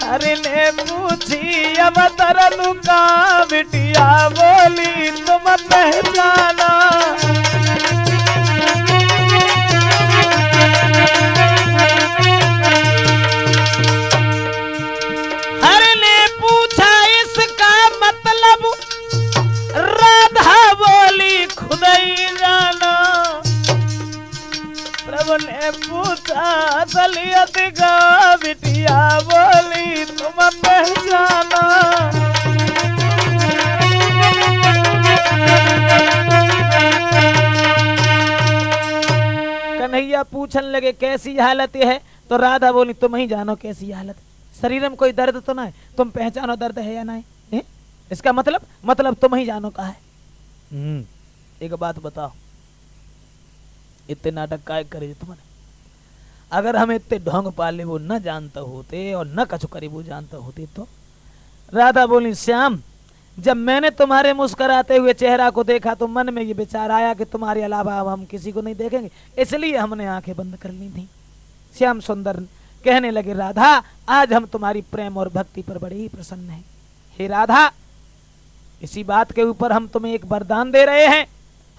S1: हरि ने पूछी अब दर्द का, बिटिया बोली तुम पहचानो। ने पूछा असलियत का, बिटिया बोली तुम पहचाना। कन्हैया पूछने लगे कैसी हालत है, तो राधा बोली तुम ही जानो कैसी हालत। शरीर में कोई दर्द तो ना है, तुम पहचानो दर्द है या नहीं है? इसका मतलब तुम ही जानो कहा है। एक बात बताओ इतने नाटक काय करे तुमने। अगर हम इतने ढोंग पाले वो न जानते होते और न कछु करे वो जानते होते तो। राधा बोली श्याम जब मैंने तुम्हारे मुस्कुराते हुए चेहरा को देखा तो मन में ये विचार आया कि तुम्हारे अलावा अब हम किसी को नहीं देखेंगे, इसलिए हमने आंखें बंद कर ली थी। श्याम सुंदर कहने लगे राधा आज हम तुम्हारी प्रेम और भक्ति पर बड़े ही प्रसन्न हैं। हे राधा इसी बात के ऊपर हम तुम्हें एक वरदान दे रहे हैं,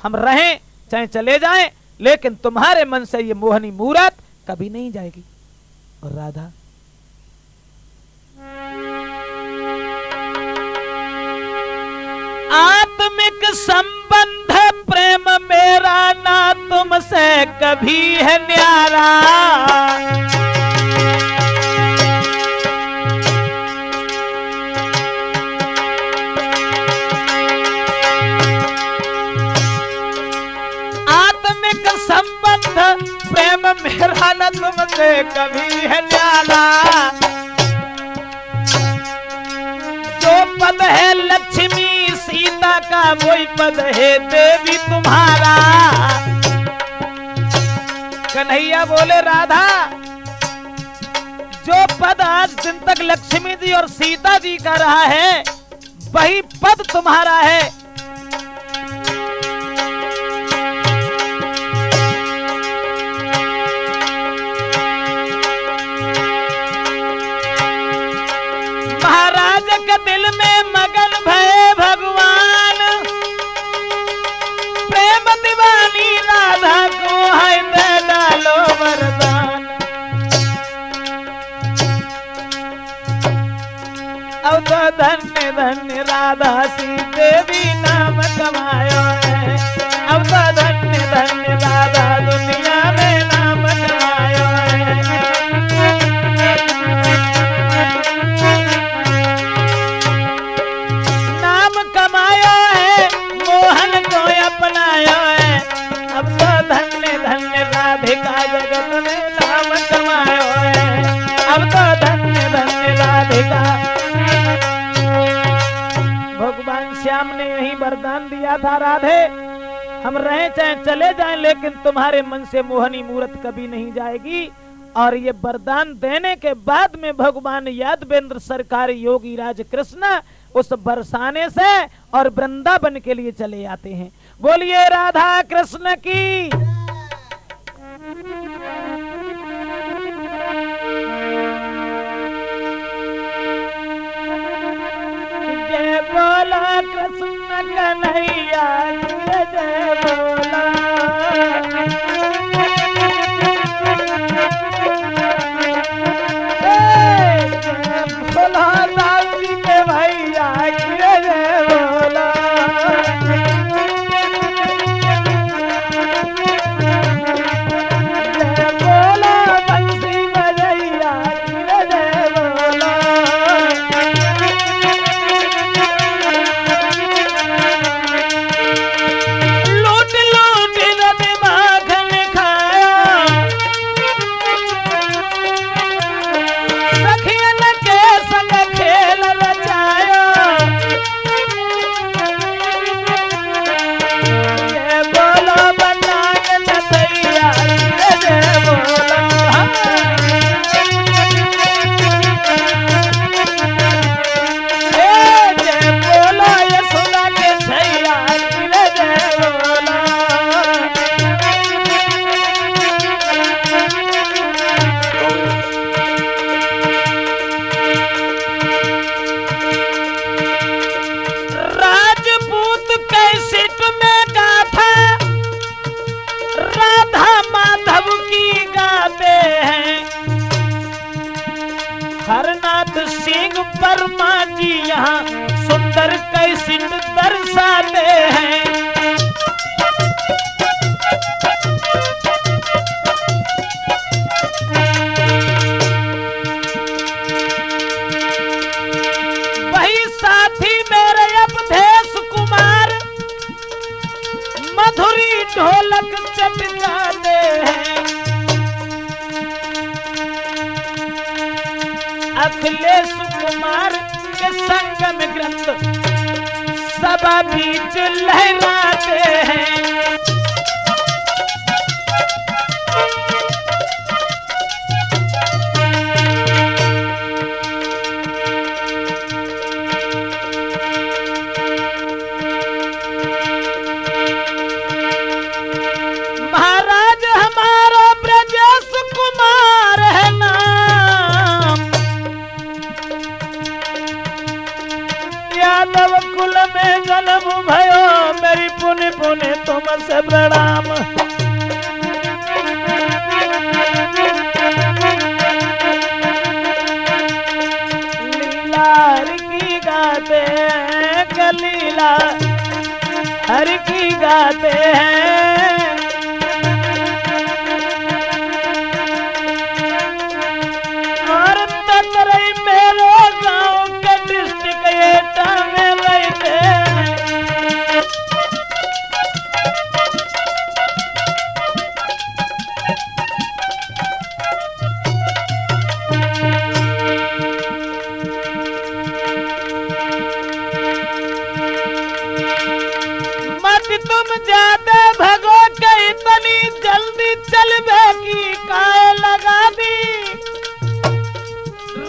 S1: हम रहें चाहे चले जाएं, लेकिन तुम्हारे मन से ये मोहनी मूरत कभी नहीं जाएगी। और राधा आत्मिक संबंध प्रेम मेरा ना तुम से कभी है न्यारा। आत्मिक संबंध प्रेम मेरा न तुमसे कभी है न्यारा। जो पद है लक्ष्मी सीता का वही पद है देवी तुम्हारा। कन्हैया बोले राधा, जो पद आज दिन तक लक्ष्मी जी और सीता जी का रहा है वही पद तुम्हारा है। महाराज के दिल में मगन भये भगवान, प्रेम दीवानी राधा को है दे डालो वरदान। अब तो धन्य धन्य राधा सी देवी नाम कमायो है। अब तो धन्य धन्य राधा दुनिया में नाम कमायो है। कमाया है मोहन को अपनाया है। अब तो धन्य धन्य राधिका जगत में नाम कमाया है। अब तो धन्य धन्य राधिका। भगवान श्याम ने यही वरदान दिया था, राधे हम रहे चाहे चले जाएं लेकिन तुम्हारे मन से मोहनी मूरत कभी नहीं जाएगी। और ये वरदान देने के बाद में भगवान यादवेंद्र सरकार योगी राज कृष्ण उस बरसाने से और वृंदावन के लिए चले आते हैं। बोलिए राधा कृष्ण की। जय बोला कृष्ण कन्हैया जय बोला। हरनाथ सिंह वर्मा जी यहाँ सुंदर कैसेट दर्शाते हैं। वही साथी मेरे अवधेश कुमार मधुरी ढोलक चटकाते हैं। अखिलेश कुमार के संगम ग्रंथ सभा बीच लहराते हैं। महाराज हमारा ब्रजेश कुमार है नाम, यादव कुल में जन्म भयो मेरी पुण्य पुण्य तुमसे प्रणाम। लीला हर की गाते हैं, लीला हर की गाते हैं। तुम ज्यादा भगो के इतनी जल्दी चलबे की काय लगा दी।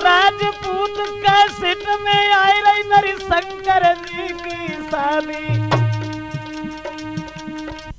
S1: राजपूत कैसेट में आई रही मेरी